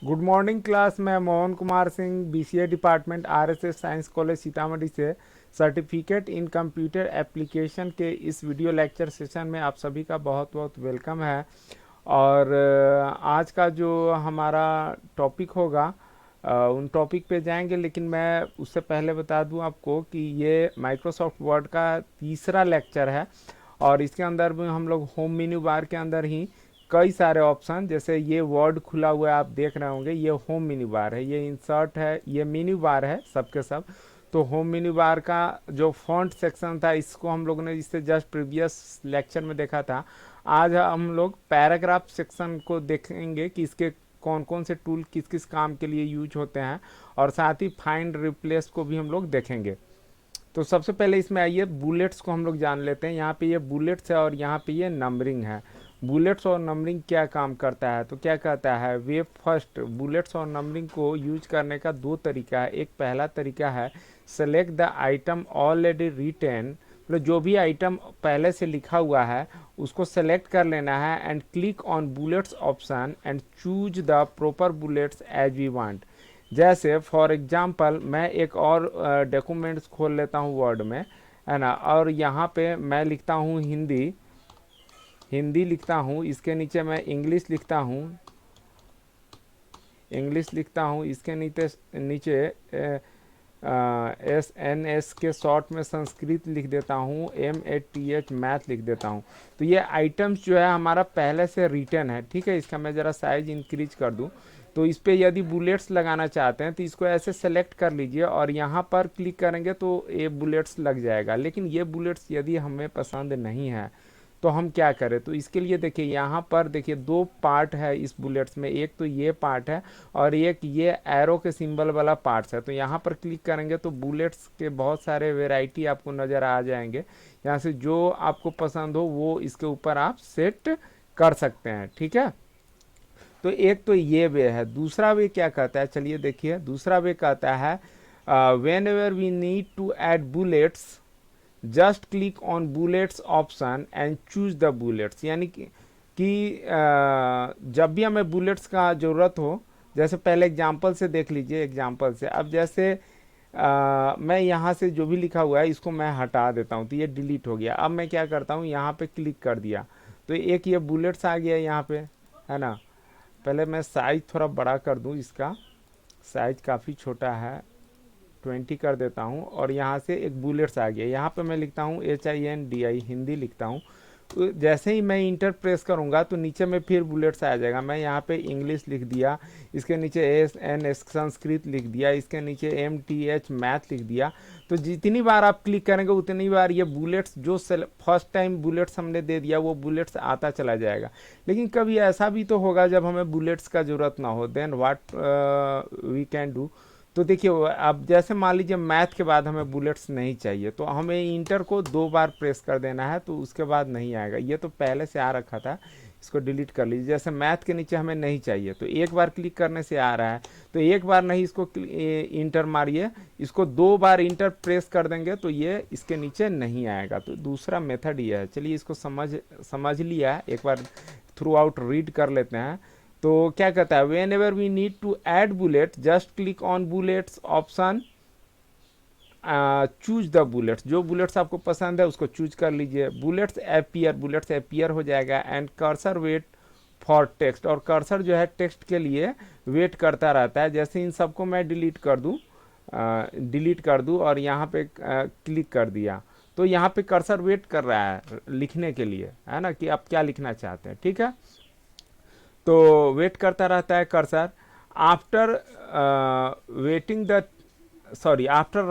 Good morning class. मैं Mohan Kumar Singh, BCA department, RSS science college Sitamarhi से certificate इन computer application के इस वीडियो लेक्चर सेशन में आप सभी का बहुत बहुत वेलकम है। और आज का जो हमारा टॉपिक होगा उन टॉपिक पे जाएंगे, लेकिन मैं उससे पहले बता दूं आपको कि ये माइक्रोसॉफ्ट वर्ड का तीसरा लेक्चर है। और इसके अंदर भी हम लोग होम मेन्यू बार के अंदर ही कई सारे ऑप्शन, जैसे ये वर्ड खुला हुआ है आप देख रहे होंगे, ये होम मेन्यू बार है, ये इंसर्ट है, ये मेन्यू बार है सबके सब। तो होम मेन्यू बार का जो फॉन्ट सेक्शन था, इसको हम लोग ने इससे जस्ट प्रीवियस लेक्चर में देखा था। आज हम लोग पैराग्राफ सेक्शन को देखेंगे कि इसके कौन कौन से टूल किस किस काम के लिए यूज होते हैं, और साथ ही फाइंड रिप्लेस को भी हम लोग देखेंगे। तो सबसे पहले इसमें आइए बुलेट्स को हम लोग जान लेते हैं। यहाँ पे ये बुलेट्स है और यहाँ पे ये नंबरिंग है। बुलेट्स और नंबरिंग क्या काम करता है, तो क्या कहता है, वे फर्स्ट बुलेट्स और नंबरिंग को यूज करने का दो तरीका है। एक पहला तरीका है select the item already written, मतलब जो भी आइटम पहले से लिखा हुआ है उसको सेलेक्ट कर लेना है and click on bullets option and choose the proper bullets as we want. जैसे फॉर एग्जांपल मैं एक और डॉक्यूमेंट्स खोल लेता हूँ वर्ड में, है ना, और यहाँ पे मैं लिखता हूँ हिंदी, हिंदी लिखता हूँ, इसके नीचे मैं इंग्लिश लिखता हूँ, इंग्लिश लिखता हूँ, इसके नीचे नीचे एस एन एस के शॉर्ट में संस्कृत लिख देता हूँ, M A T H math लिख देता हूँ। तो ये आइटम्स जो है हमारा पहले से रिटर्न है, ठीक है। इसका मैं ज़रा साइज इंक्रीज कर दूँ। तो इस पर यदि बुलेट्स लगाना चाहते हैं तो इसको ऐसे सेलेक्ट कर लीजिए और यहाँ पर क्लिक करेंगे तो ये बुलेट्स लग जाएगा। लेकिन ये बुलेट्स यदि हमें पसंद नहीं है तो हम क्या करें, तो इसके लिए देखिए यहाँ पर देखिए दो पार्ट है इस बुलेट्स में। एक तो ये पार्ट है और एक ये एरो के सिंबल वाला पार्ट्स है। तो यहाँ पर क्लिक करेंगे तो बुलेट्स के बहुत सारे वेराइटी आपको नज़र आ जाएंगे। यहाँ से जो आपको पसंद हो वो इसके ऊपर आप सेट कर सकते हैं, ठीक है। तो एक तो ये वे है। दूसरा वे क्या कहता है, चलिए देखिए, दूसरा वे कहता है whenever we need to add bullets just click on bullets option and choose the bullets. यानी जब भी हमें बुलेट्स का ज़रूरत हो, जैसे पहले एग्जांपल से देख लीजिए, एग्जांपल से अब जैसे मैं यहाँ से जो भी लिखा हुआ है इसको मैं हटा देता हूँ तो ये डिलीट हो गया। अब मैं क्या करता हूँ, यहाँ पे क्लिक कर दिया तो एक ये बुलेट्स आ गया यहाँ पे, है ना। पहले मैं साइज थोड़ा बड़ा कर दूँ, इसका साइज काफ़ी छोटा है, 20 कर देता हूँ। और यहाँ से एक बुलेट्स आ गया, यहाँ पे मैं लिखता हूँ HINDI, हिंदी लिखता हूँ। तो जैसे ही मैं इंटर प्रेस करूँगा तो नीचे में फिर बुलेट्स आ जाएगा। मैं यहाँ पे इंग्लिश लिख दिया, इसके नीचे SNS संस्कृत लिख दिया, इसके नीचे MTH मैथ लिख दिया। तो जितनी बार आप क्लिक करेंगे उतनी बार ये बुलेट्स जो फर्स्ट टाइम बुलेट्स हमने दे दिया वो बुलेट्स आता चला जाएगा। लेकिन कभी ऐसा भी तो होगा जब हमें बुलेट्स का ज़रूरत ना हो, then what we can do. तो देखिए अब जैसे मान लीजिए मैथ के बाद हमें बुलेट्स नहीं चाहिए तो हमें इंटर को 2 बार प्रेस कर देना है, तो उसके बाद नहीं आएगा। ये तो पहले से आ रखा था, इसको डिलीट कर लीजिए। जैसे मैथ के नीचे हमें नहीं चाहिए तो एक बार क्लिक करने से आ रहा है, तो एक बार नहीं, इसको इंटर मारिए, इसको 2 बार इंटर प्रेस कर देंगे तो ये इसके नीचे नहीं आएगा। तो दूसरा मेथड ये है। चलिए इसको समझ लिया, एक बार थ्रू आउट रीड कर लेते हैं। तो क्या कहता है, whenever we need to add bullet just click on bullets option, choose the bullets, जो बुलेट्स आपको पसंद है उसको चूज कर लीजिए। बुलेट्स अपियर हो जाएगा and cursor wait for text, और कर्सर जो है टेक्स्ट के लिए वेट करता रहता है। जैसे इन सबको मैं डिलीट कर दूँ और यहाँ पे क्लिक कर दिया तो यहाँ पे कर्सर वेट कर रहा है लिखने के लिए, है ना, कि आप क्या लिखना चाहते हैं, ठीक है। तो वेट करता रहता है cursor. After waiting the after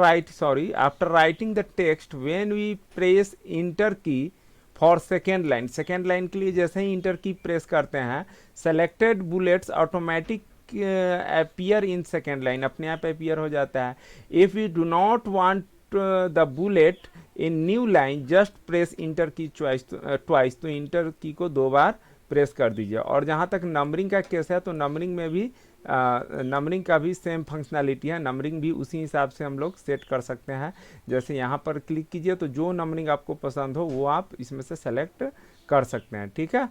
writing the text when we press enter key for second line, second line के लिए जैसे ही इंटर की प्रेस करते हैं selected bullets automatic appear in second line, अपने आप अपीयर हो जाता है। If you do not want the bullet in new line just press enter key twice, तो इंटर की को 2 बार प्रेस कर दीजिए। और जहाँ तक नंबरिंग का केस है तो नंबरिंग में भी नंबरिंग का भी सेम फंक्शनैलिटी है। नंबरिंग भी उसी हिसाब से हम लोग सेट कर सकते हैं। जैसे यहाँ पर क्लिक कीजिए तो जो नंबरिंग आपको पसंद हो वो आप इसमें से सेलेक्ट कर सकते हैं, ठीक है।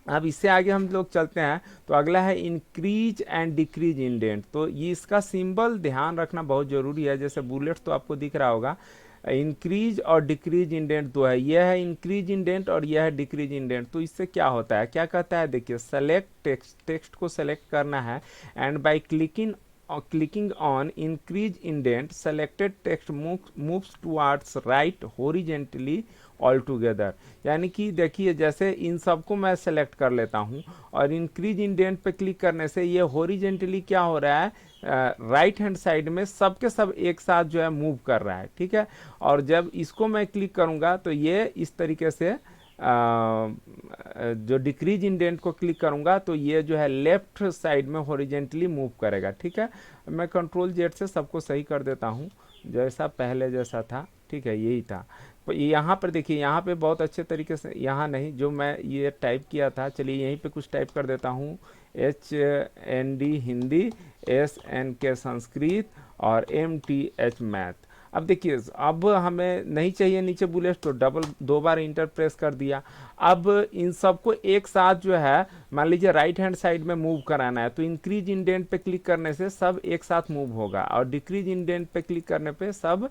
अब इससे आगे हम लोग चलते हैं तो अगला है इंक्रीज एंड डिक्रीज इंडेंट। तो ये इसका सिंबल ध्यान रखना बहुत ज़रूरी है। जैसे बुलेट तो आपको दिख रहा होगा, इंक्रीज और डिक्रीज इंडेंट दो है, यह है इंक्रीज इंडेंट और यह है डिक्रीज इंडेंट। तो इससे क्या होता है, क्या कहता है, देखिए सेलेक्ट टेक्स्ट, टेक्स्ट को सेलेक्ट करना है and by clicking on increase indent selected text moves towards right horizontally all together. यानी कि देखिए जैसे इन सबको मैं सेलेक्ट कर लेता हूँ और इंक्रीज इंडेंट पे क्लिक करने से ये हॉरिजेंटली क्या हो रहा है, राइट हैंड साइड में सब के सब एक साथ जो है मूव कर रहा है, ठीक है। और जब इसको मैं क्लिक करूँगा तो ये इस तरीके से जो डिक्रीज इंडेंट को क्लिक करूंगा तो ये जो है लेफ्ट साइड में हॉरिजेंटली मूव करेगा, ठीक है। मैं कंट्रोल जेड से सबको सही कर देता हूँ, जैसा पहले जैसा था, ठीक है, यही था। यहाँ पर देखिए, यहाँ पे बहुत अच्छे तरीके से, यहाँ नहीं, जो मैं ये टाइप किया था, चलिए यहीं पे कुछ टाइप कर देता हूँ, HND हिंदी, SNK संस्कृत और MTH मैथ। अब देखिए, अब हमें नहीं चाहिए नीचे बुलेट, तो डबल दो बार इंटर प्रेस कर दिया। अब इन सबको एक साथ जो है मान लीजिए राइट हैंड साइड में मूव कराना है, तो इंक्रीज इंडेंट पे क्लिक करने से सब एक साथ मूव होगा और डिक्रीज इंडेंट पे क्लिक करने पे सब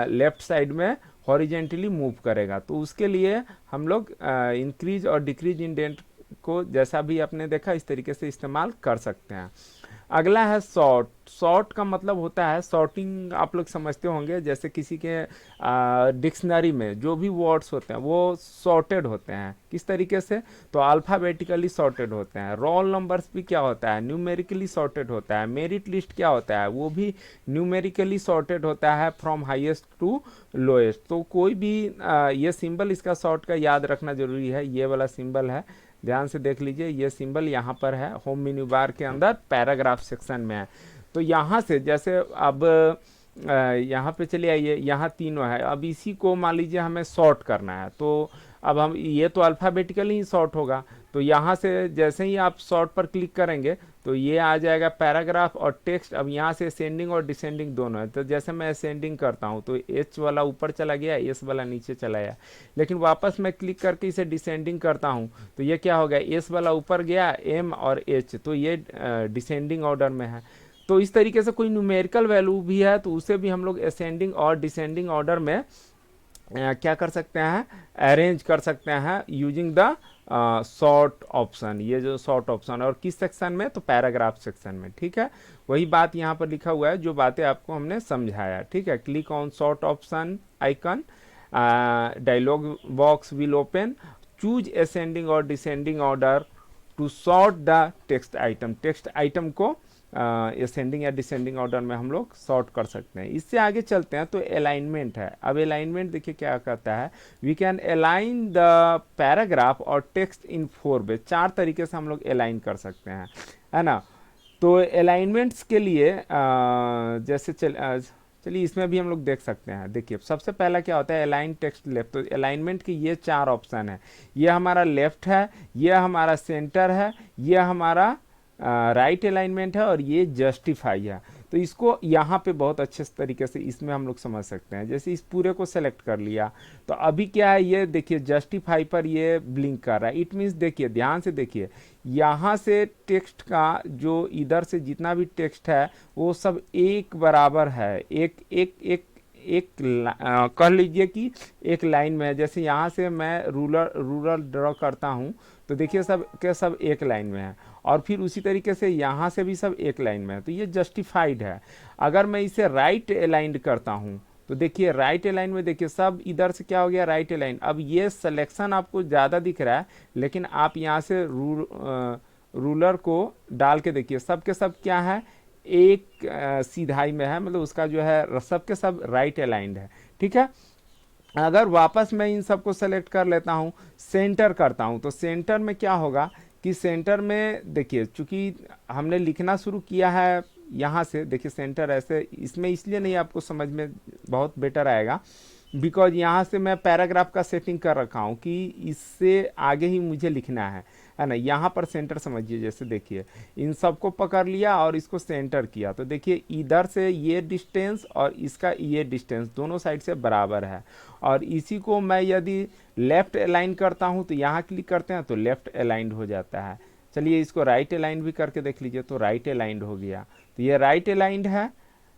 लेफ्ट साइड में हॉरिजेंटली मूव करेगा। तो उसके लिए हम लोग इंक्रीज और डिक्रीज इंडेंट को जैसा भी आपने देखा इस तरीके से इस्तेमाल कर सकते हैं। अगला है सॉर्ट। सॉर्ट का मतलब होता है सॉर्टिंग, आप लोग समझते होंगे, जैसे किसी के डिक्शनरी में जो भी वर्ड्स होते हैं वो सॉर्टेड होते हैं, किस तरीके से, तो अल्फ़ाबेटिकली सॉर्टेड होते हैं। रोल नंबर्स भी क्या होता है, न्यूमेरिकली सॉर्टेड होता है। मेरिट लिस्ट क्या होता है, वो भी न्यूमेरिकली सॉर्टेड होता है फ्रॉम हाईएस्ट टू लोएस्ट। तो कोई भी ये सिंबल इसका सॉर्ट का याद रखना जरूरी है, ये वाला सिंबल है, ध्यान से देख लीजिए, ये सिंबल यहाँ पर है, होम मेन्यू बार के अंदर पैराग्राफ सेक्शन में है। तो यहाँ से जैसे अब यहाँ पे चलिए आइए, यहाँ तीनों है, अब इसी को मान लीजिए हमें सॉर्ट करना है, तो अब हम ये तो अल्फ़ाबेटिकली ही सॉर्ट होगा, तो यहाँ से जैसे ही आप सॉर्ट पर क्लिक करेंगे तो ये आ जाएगा पैराग्राफ और टेक्स्ट। अब यहाँ से असेंडिंग और डिसेंडिंग दोनों है, तो जैसे मैं असेंडिंग करता हूँ तो एच वाला ऊपर चला गया, एस वाला नीचे चला गया, लेकिन वापस मैं क्लिक करके इसे डिसेंडिंग करता हूँ तो ये क्या हो गया, एस वाला ऊपर गया, एम और एच, तो ये डिसेंडिंग ऑर्डर में है। तो इस तरीके से कोई न्यूमेरिकल वैल्यू भी है तो उसे भी हम लोग असेंडिंग और डिसेंडिंग ऑर्डर में क्या कर सकते हैं, अरेंज कर सकते हैं यूजिंग द शॉर्ट ऑप्शन। ये जो शॉर्ट ऑप्शन, और किस सेक्शन में, तो पैराग्राफ सेक्शन में, ठीक है। वही बात यहाँ पर लिखा हुआ है जो बातें आपको हमने समझाया, ठीक है। Click on sort option icon, dialog box will open, choose ascending और descending order to sort the text item. Text item को असेंडिंग या डिसेंडिंग ऑर्डर में हम लोग सॉर्ट कर सकते हैं। इससे आगे चलते हैं तो अलाइनमेंट है। अब अलाइनमेंट देखिए क्या कहता है, we can align the paragraph और टेक्स्ट इन 4 वे। 4 तरीके से हम लोग अलाइन कर सकते हैं, है ना। तो अलाइनमेंट्स के लिए जैसे चलिए इसमें भी हम लोग देख सकते हैं। देखिए सबसे पहला क्या होता है, अलाइन टेक्स्ट लेफ्ट। तो अलाइनमेंट के ये 4 ऑप्शन है, ये हमारा लेफ्ट है, ये हमारा सेंटर है, ये हमारा राइट अलाइनमेंट है और ये जस्टिफाई है। तो इसको यहाँ पे बहुत अच्छे तरीके से इसमें हम लोग समझ सकते हैं। जैसे इस पूरे को सेलेक्ट कर लिया तो अभी क्या है, ये देखिए जस्टिफाई पर ये ब्लिंक कर रहा है। इट मीन्स देखिए, ध्यान से देखिए, यहाँ से टेक्स्ट का जो इधर से जितना भी टेक्स्ट है वो सब एक बराबर है, एक एक एक एक कह लीजिए कि एक लाइन में है। जैसे यहाँ से मैं रूरल ड्रॉ करता हूँ तो देखिए सब के सब एक लाइन में है, और फिर उसी तरीके से यहाँ से भी सब एक लाइन में है, तो ये जस्टिफाइड है। अगर मैं इसे राइट अलाइंड करता हूँ तो देखिए राइट अलाइन में देखिए सब इधर से क्या हो गया, राइट अलाइन। अब ये सिलेक्शन आपको ज़्यादा दिख रहा है, लेकिन आप यहाँ से रूलर को डाल के देखिए सब के सब क्या है, एक सीधाई में है, मतलब उसका जो है सब के सब राइट अलाइंड है, ठीक है। अगर वापस मैं इन सबको सेलेक्ट कर लेता हूँ, सेंटर करता हूँ, तो सेंटर में क्या होगा कि सेंटर में देखिए चूंकि हमने लिखना शुरू किया है यहाँ से, देखिए सेंटर ऐसे इसमें इसलिए नहीं आपको समझ में बहुत बेटर आएगा बिकॉज यहाँ से मैं पैराग्राफ का सेटिंग कर रखा हूँ कि इससे आगे ही मुझे लिखना है ना। यहाँ पर सेंटर समझिए, जैसे देखिए इन सबको पकड़ लिया और इसको सेंटर किया, तो देखिए इधर से ये डिस्टेंस और इसका ये डिस्टेंस दोनों साइड से बराबर है। और इसी को मैं यदि लेफ्ट अलाइन करता हूँ तो यहाँ क्लिक करते हैं तो लेफ्ट अलाइंड हो जाता है। चलिए इसको राइट अलाइन भी करके देख लीजिए, तो राइट अलाइंड हो गया। तो ये राइट अलाइंड है,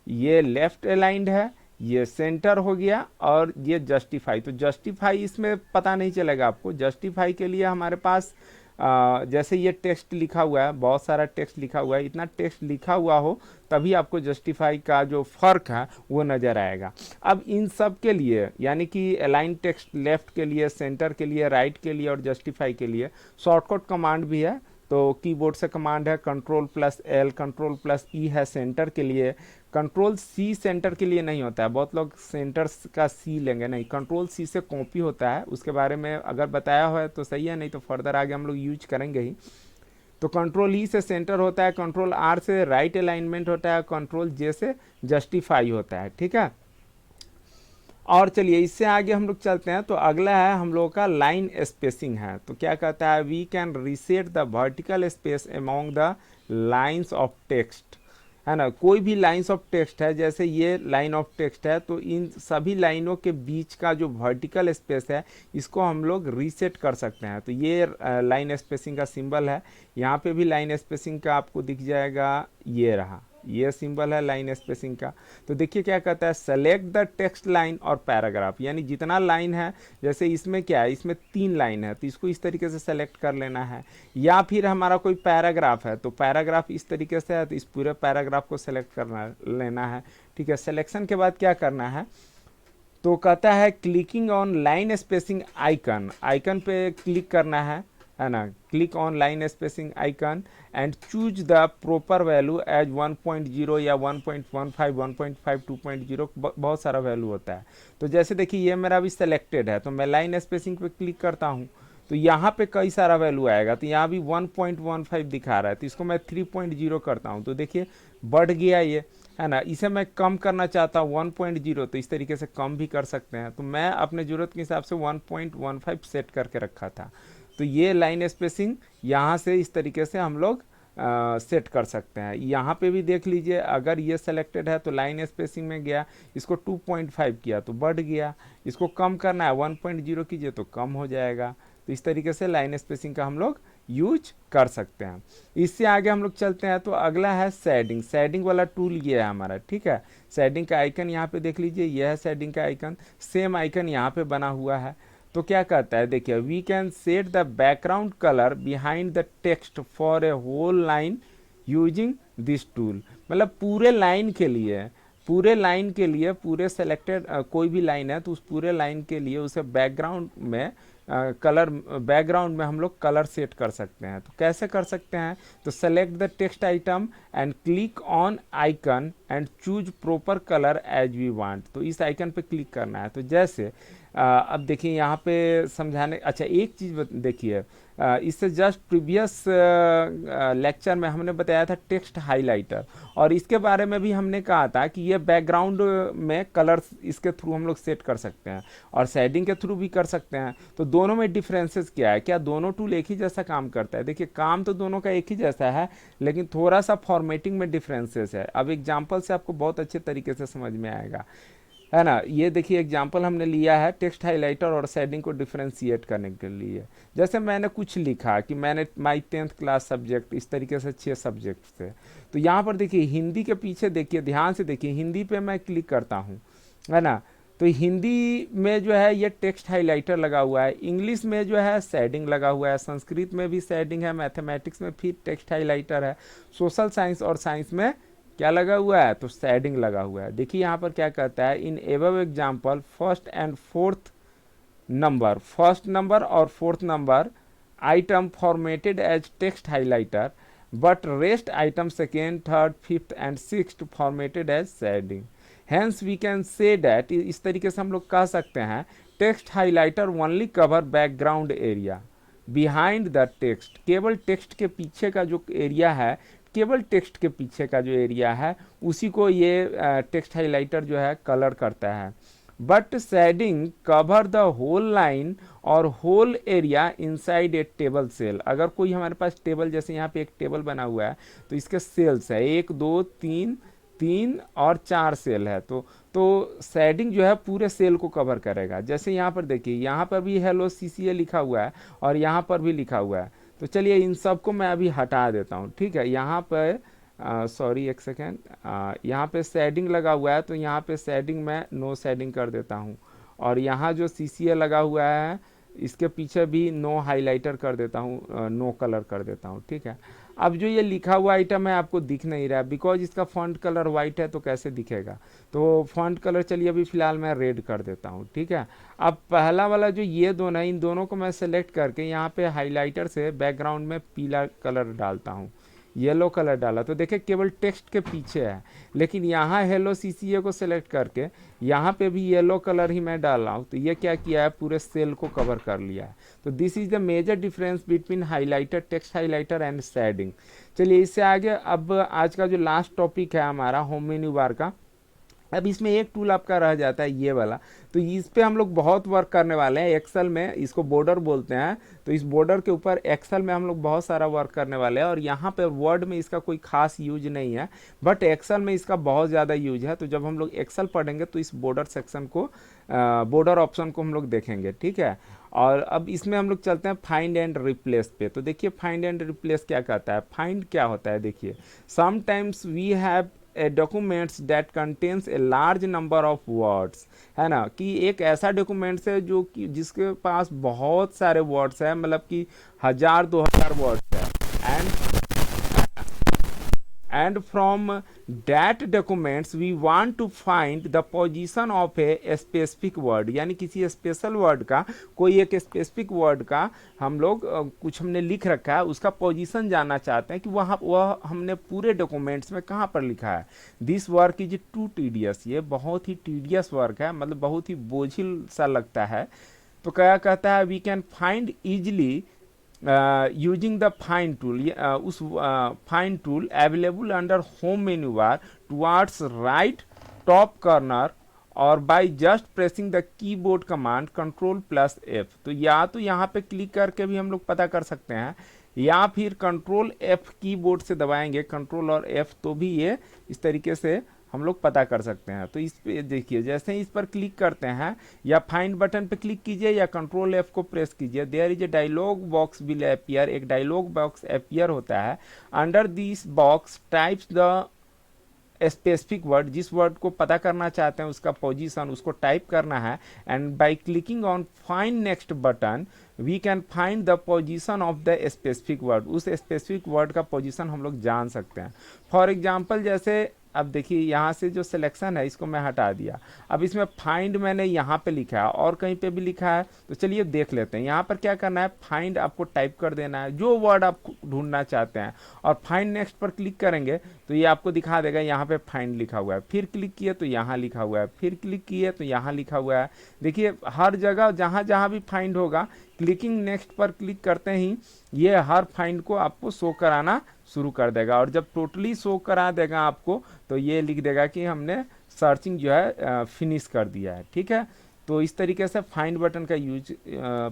ये लेफ्ट अलाइंड है, ये सेंटर हो गया, और ये जस्टिफाई। तो जस्टिफाई इसमें पता नहीं चलेगा आपको। जस्टिफाई के लिए हमारे पास जैसे ये टेक्स्ट लिखा हुआ है, बहुत सारा टेक्स्ट लिखा हुआ है, इतना टेक्स्ट लिखा हुआ हो तभी आपको जस्टिफाई का जो फ़र्क है वो नज़र आएगा। अब इन सब के लिए यानी कि अलाइन टेक्स्ट लेफ्ट के लिए, सेंटर के लिए, राइट के लिए और जस्टिफाई के लिए शॉर्टकट कमांड भी है। तो कीबोर्ड से कमांड है Ctrl+L, Ctrl+E है सेंटर के लिए। Ctrl+C सेंटर के लिए नहीं होता है, बहुत लोग सेंटर का C लेंगे, नहीं, Ctrl+C से कॉपी होता है। उसके बारे में अगर बताया हुआ है तो सही है, नहीं तो फर्दर आगे हम लोग यूज करेंगे ही। तो Ctrl+E से सेंटर होता है, Ctrl+R से राइट अलाइनमेंट होता है, Ctrl+J से जस्टिफाई होता है, ठीक है। और चलिए इससे आगे हम लोग चलते हैं। तो अगला है हम लोगों का लाइन स्पेसिंग है। तो क्या कहता है, we can reset the vertical space among the lines of text, है ना। कोई भी लाइंस ऑफ टेक्स्ट है, जैसे ये लाइन ऑफ टेक्स्ट है, तो इन सभी लाइनों के बीच का जो वर्टिकल स्पेस है इसको हम लोग रीसेट कर सकते हैं। तो ये लाइन स्पेसिंग का सिंबल है। यहाँ पे भी लाइन स्पेसिंग का आपको दिख जाएगा, ये रहा, ये सिंबल है लाइन स्पेसिंग का। तो देखिए क्या कहता है, सेलेक्ट द टेक्स्ट लाइन और पैराग्राफ, यानी जितना लाइन है, जैसे इसमें क्या है, इसमें 3 लाइन है तो इसको इस तरीके से सेलेक्ट कर लेना है। या फिर हमारा कोई पैराग्राफ है तो पैराग्राफ इस तरीके से है तो इस पूरे पैराग्राफ को सेलेक्ट करना लेना है, ठीक है। सिलेक्शन के बाद क्या करना है, तो कहता है clicking on line spacing icon, icon पे क्लिक करना है ना। Click on line spacing icon and choose the proper value as 1.0 या 1.15, 1.5, 2.0, बहुत सारा वैल्यू होता है। तो जैसे देखिए ये मेरा अभी सेलेक्टेड है, तो मैं लाइन स्पेसिंग पे क्लिक करता हूँ तो यहाँ पे कई सारा वैल्यू आएगा। तो यहाँ भी 1.15 दिखा रहा है, तो इसको मैं 3.0 करता हूँ, तो देखिए बढ़ गया ये, है ना। इसे मैं कम करना चाहता हूँ 1.0, तो इस तरीके से कम भी कर सकते हैं। तो मैं अपने ज़रूरत के हिसाब से 1.15 सेट करके रखा था। तो ये लाइन स्पेसिंग यहाँ से इस तरीके से हम लोग सेट कर सकते हैं। यहाँ पे भी देख लीजिए, अगर ये सेलेक्टेड है तो लाइन स्पेसिंग में गया, इसको 2.5 किया तो बढ़ गया, इसको कम करना है 1.0 कीजिए तो कम हो जाएगा। तो इस तरीके से लाइन स्पेसिंग का हम लोग यूज कर सकते हैं। इससे आगे हम लोग चलते हैं। तो अगला है शेडिंग, शेडिंग वाला टूल ये है हमारा, ठीक है। शेडिंग का आइकन यहाँ पे देख लीजिए, यह है शेडिंग का आइकन, सेम आइकन यहाँ पे बना हुआ है। तो क्या कहता है, देखिए we can set the background colour behind the text for a whole line using this tool, मतलब पूरे लाइन के लिए, पूरे लाइन के लिए, पूरे सेलेक्टेड कोई भी लाइन है तो उस पूरे लाइन के लिए उसे बैकग्राउंड में कलर, बैकग्राउंड में हम लोग कलर सेट कर सकते हैं। तो कैसे कर सकते हैं, तो select the text item and click on icon and choose proper colour as we want. तो इस आइकन पे क्लिक करना है। तो जैसे अब देखिए यहाँ पे समझाने, अच्छा एक चीज़ देखिए, इससे जस्ट प्रीवियस लेक्चर में हमने बताया था टेक्स्ट हाइलाइटर, और इसके बारे में भी हमने कहा था कि ये बैकग्राउंड में कलर्स इसके थ्रू हम लोग सेट कर सकते हैं और शेडिंग के थ्रू भी कर सकते हैं। तो दोनों में डिफरेंसेस क्या है, क्या दोनों टूल एक ही जैसा काम करता है? देखिए काम तो दोनों का एक ही जैसा है, लेकिन थोड़ा सा फॉर्मेटिंग में डिफरेंसेस है। अब एग्जाम्पल से आपको बहुत अच्छे तरीके से समझ में आएगा, है ना। ये देखिए एग्जाम्पल हमने लिया है टेक्स्ट हाइलाइटर और शेडिंग को डिफरेंशिएट करने के लिए। जैसे मैंने कुछ लिखा कि मैंने माई 10th क्लास सब्जेक्ट, इस तरीके से 6 सब्जेक्ट थे। तो यहाँ पर देखिए हिंदी के पीछे देखिए, ध्यान से देखिए, हिंदी पे मैं क्लिक करता हूँ, है ना। तो हिंदी में जो है ये टेक्स्ट हाइलाइटर लगा हुआ है, इंग्लिश में जो है शेडिंग लगा हुआ है, संस्कृत में भी शेडिंग है, मैथमेटिक्स में फिर टेक्स्ट हाइलाइटर है, सोशल साइंस और साइंस में क्या लगा हुआ है, तो शेडिंग लगा हुआ है। देखिए यहाँ पर क्या कहता है, in above example first and fourth number, first number और fourth number item formatted as text highlighter, but rest item second, third, fifth and sixth formatted as shading. Hence we can say that, इस तरीके से हम लोग कह सकते हैं, text highlighter only cover background area behind the text, केवल text के पीछे का जो एरिया है, केवल टेक्स्ट के पीछे का जो एरिया है उसी को ये टेक्स्ट हाइलाइटर जो है कलर करता है। But shading cover the whole line और whole area inside a table cell. अगर कोई हमारे पास टेबल, जैसे यहाँ पे एक टेबल बना हुआ है तो इसके सेल्स है 1 2 3, 3 और 4 सेल है, तो शेडिंग जो है पूरे सेल को कवर करेगा। जैसे यहाँ पर देखिए, यहाँ पर भी हेलो सीसीए लिखा हुआ है और यहाँ पर भी लिखा हुआ है। तो चलिए इन सब को मैं अभी हटा देता हूँ, ठीक है। यहाँ पर सॉरी एक सेकेंड, यहाँ पे शेडिंग लगा हुआ है तो यहाँ पे शेडिंग मैं नो शेडिंग कर देता हूँ। और यहाँ जो सीसीए लगा हुआ है इसके पीछे भी नो हाइलाइटर कर देता हूँ, नो कलर कर देता हूँ, ठीक है। अब जो ये लिखा हुआ आइटम है आपको दिख नहीं रहा है बिकॉज इसका फॉन्ट कलर वाइट है, तो कैसे दिखेगा। तो फॉन्ट कलर चलिए अभी फ़िलहाल मैं रेड कर देता हूँ, ठीक है। अब पहला वाला जो ये दोनों है, इन दोनों को मैं सेलेक्ट करके यहाँ पे हाइलाइटर से बैकग्राउंड में पीला कलर डालता हूँ, येलो कलर डाला तो देखिए केवल टेक्स्ट के पीछे है। लेकिन यहाँ हेलो सीसीए को सिलेक्ट करके यहाँ पे भी येलो कलर ही मैं डाल रहा हूँ, तो ये क्या किया है, पूरे सेल को कवर कर लिया है। तो this is the major difference between highlighter, text highlighter and shading. चलिए इससे आगे अब आज का जो लास्ट टॉपिक है हमारा होम मेन्यू बार का। अब इसमें एक टूल आपका रह जाता है ये वाला, तो इस पे हम लोग बहुत वर्क करने वाले हैं एक्सेल में, इसको बॉर्डर बोलते हैं। तो इस बॉर्डर के ऊपर एक्सेल में हम लोग बहुत सारा वर्क करने वाले हैं, और यहाँ पे वर्ड में इसका कोई खास यूज नहीं है, बट एक्सेल में इसका बहुत ज़्यादा यूज है। तो जब हम लोग एक्सेल पढ़ेंगे तो इस बॉर्डर सेक्शन को, बॉर्डर ऑप्शन को हम लोग देखेंगे, ठीक है। और अब इसमें हम लोग चलते हैं फाइंड एंड रिप्लेस पे। तो देखिए फाइंड एंड रिप्लेस क्या कहता है, फाइंड क्या होता है, देखिए sometimes we have a documents that contains a large number of words, है ना, कि एक ऐसा डॉक्यूमेंट्स है जो कि जिसके पास बहुत सारे वर्ड्स है, मतलब कि 1000 2000 वर्ड्स है। And from that documents we want to find the position of a specific word, यानी किसी स्पेशल वर्ड का, कोई एक स्पेसिफिक वर्ड का हम लोग कुछ हमने लिख रखा है, उसका पोजीशन जानना चाहते हैं कि वह हमने पूरे डॉक्यूमेंट्स में कहाँ पर लिखा है। This work is too tedious, ये बहुत ही टीडियस वर्क है, मतलब बहुत ही बोझिल सा लगता है। तो क्या कहता है, we can find easily using the find tool, उस find tool available under home menu bar towards right top corner, और by just pressing the keyboard command Ctrl+F। तो या तो यहाँ पे क्लिक करके भी हम लोग पता कर सकते हैं, या फिर Ctrl+F कीबोर्ड से दबाएंगे, Ctrl और F, तो भी ये इस तरीके से हम लोग पता कर सकते हैं। तो इस पे देखिए, जैसे ही इस पर क्लिक करते हैं या फाइंड बटन पे क्लिक कीजिए या Ctrl+F को प्रेस कीजिए, there is a dialog box will appear, एक डायलॉग बॉक्स अपीयर होता है। Under this box types the specific word, जिस वर्ड को पता करना चाहते हैं उसका पोजीशन, उसको टाइप करना है। And by clicking on find next button we can find the position of the specific word, उस स्पेसिफिक वर्ड का पोजीशन हम लोग जान सकते हैं। फॉर एग्जांपल जैसे अब देखिए यहाँ से जो सिलेक्शन है इसको मैं हटा दिया, अब इसमें फाइंड मैंने यहाँ पे लिखा है और कहीं पे भी लिखा है, तो चलिए देख लेते हैं। यहाँ पर क्या करना है, फाइंड आपको टाइप कर देना है जो वर्ड आप ढूंढना चाहते हैं, और फाइंड नेक्स्ट पर क्लिक करेंगे तो ये आपको दिखा देगा यहाँ पे फाइंड लिखा हुआ है, फिर क्लिक किए तो यहाँ लिखा हुआ है, फिर क्लिक किए तो यहाँ लिखा हुआ है। देखिए हर जगह जहाँ जहाँ भी फाइंड होगा, क्लिकिंग नेक्स्ट पर क्लिक करते ही ये हर फाइंड को आपको शो कराना शुरू कर देगा, और जब टोटली शो करा देगा आपको तो ये लिख देगा कि हमने सर्चिंग जो है फिनिश कर दिया है, ठीक है। तो इस तरीके से फाइंड बटन का यूज,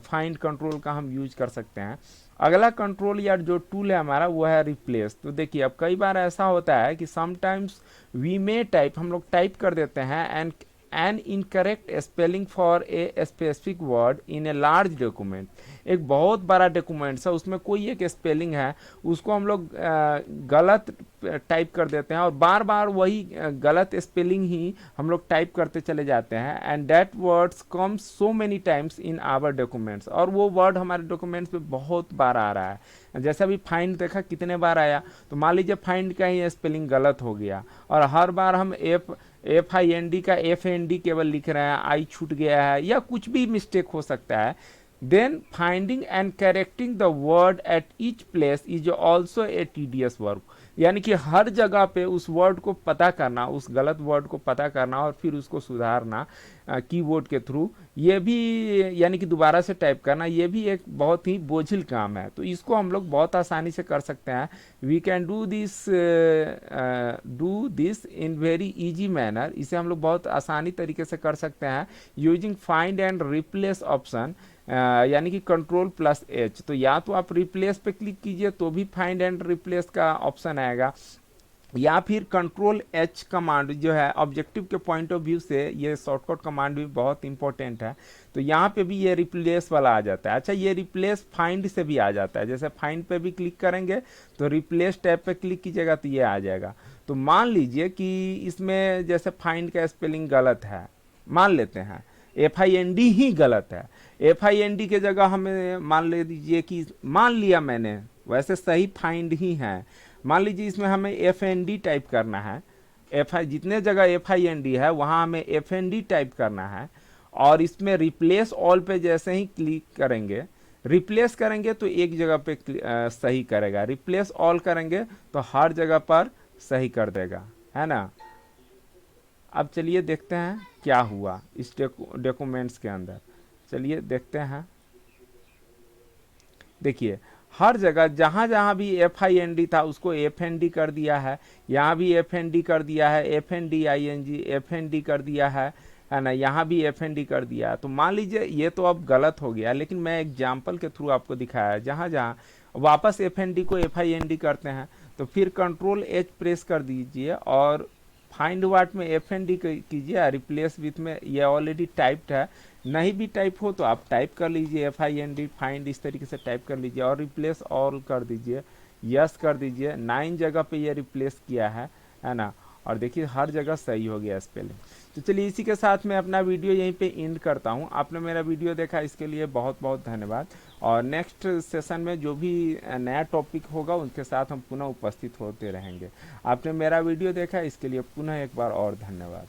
फाइंड कंट्रोल का हम यूज कर सकते हैं। अगला कंट्रोल या जो टूल है हमारा वो है रिप्लेस। तो देखिए अब कई बार ऐसा होता है कि समटाइम्स वी मे टाइप, हम लोग टाइप कर देते हैं and an incorrect spelling for a specific word in a large document, एक बहुत बड़ा डॉक्यूमेंट्स है उसमें कोई एक स्पेलिंग है उसको हम लोग गलत टाइप कर देते हैं, और बार बार वही गलत स्पेलिंग ही हम लोग टाइप करते चले जाते हैं। And that words come so many times in our documents, और वो वर्ड हमारे डॉक्यूमेंट्स में बहुत बार आ रहा है। जैसे अभी फाइंड देखा कितने बार आया, तो मान लीजिए फाइंड का ही स्पेलिंग गलत हो गया, और हर बार हम FIND का FND केवल लिख रहे हैं, आई छूट गया है या कुछ भी मिस्टेक हो सकता है, then finding and correcting the word at each place is also a tedious work. यानी कि हर जगह पे उस वर्ड को पता करना, उस गलत वर्ड को पता करना और फिर उसको सुधारना कीबोर्ड के थ्रू, ये भी यानी कि दोबारा से टाइप करना, ये भी एक बहुत ही बोझिल काम है। तो इसको हम लोग बहुत आसानी से कर सकते हैं। We can do this in very easy manner. इसे हम लोग बहुत आसानी तरीके से कर सकते हैं using find and replace option, यानी कि कंट्रोल+H। तो या तो आप रिप्लेस पे क्लिक कीजिए तो भी फाइंड एंड रिप्लेस का ऑप्शन आएगा, या फिर कंट्रोल+H कमांड जो है ऑब्जेक्टिव के पॉइंट ऑफ व्यू से ये शॉर्टकट कमांड भी बहुत इंपॉर्टेंट है। तो यहाँ पे भी ये रिप्लेस वाला आ जाता है। अच्छा, ये रिप्लेस फाइंड से भी आ जाता है। जैसे फाइंड पे भी क्लिक करेंगे तो रिप्लेस टैब पे क्लिक कीजिएगा तो ये आ जाएगा। तो मान लीजिए कि इसमें जैसे फाइंड का स्पेलिंग गलत है, मान लेते हैं FIND ही गलत है, FIND के जगह हमें मान लीजिए कि, मान लिया मैंने, वैसे सही फाइंड ही है, मान लीजिए इसमें हमें FND टाइप करना है, जितने जगह FIND है वहाँ हमें FND टाइप करना है। और इसमें रिप्लेस ऑल पे जैसे ही क्लिक करेंगे, रिप्लेस करेंगे तो एक जगह पे सही करेगा, रिप्लेस ऑल करेंगे तो हर जगह पर सही कर देगा, है ना। अब चलिए देखते हैं क्या हुआ इस डॉक्यूमेंट्स के अंदर। चलिए देखते हैं। देखिए हर जगह जहाँ जहाँ भी FIND था उसको FND कर दिया है, यहाँ भी FND कर दिया है, FNDING FND कर दिया है ना, यहाँ भी FND कर दिया है। तो मान लीजिए ये तो अब गलत हो गया, लेकिन मैं एग्जाम्पल के थ्रू आपको दिखाया जहाँ जहाँ वापस FND को FIND करते हैं तो फिर कंट्रोल+H प्रेस कर दीजिए और फाइंड वाट में FND कीजिए, रिप्लेस विथ में ये ऑलरेडी टाइप्ड है, नहीं भी टाइप हो तो आप टाइप कर लीजिए FIND फाइंड, इस तरीके से टाइप कर लीजिए और रिप्लेस ऑल कर दीजिए, यस कर दीजिए। 9 जगह पे ये रिप्लेस किया है ना, और देखिए हर जगह सही हो गया स्पेलिंग। तो चलिए इसी के साथ मैं अपना वीडियो यहीं पे एंड करता हूँ। आपने मेरा वीडियो देखा इसके लिए बहुत बहुत धन्यवाद, और नेक्स्ट सेशन में जो भी नया टॉपिक होगा उनके साथ हम पुनः उपस्थित होते रहेंगे। आपने मेरा वीडियो देखा इसके लिए पुनः एक बार और धन्यवाद।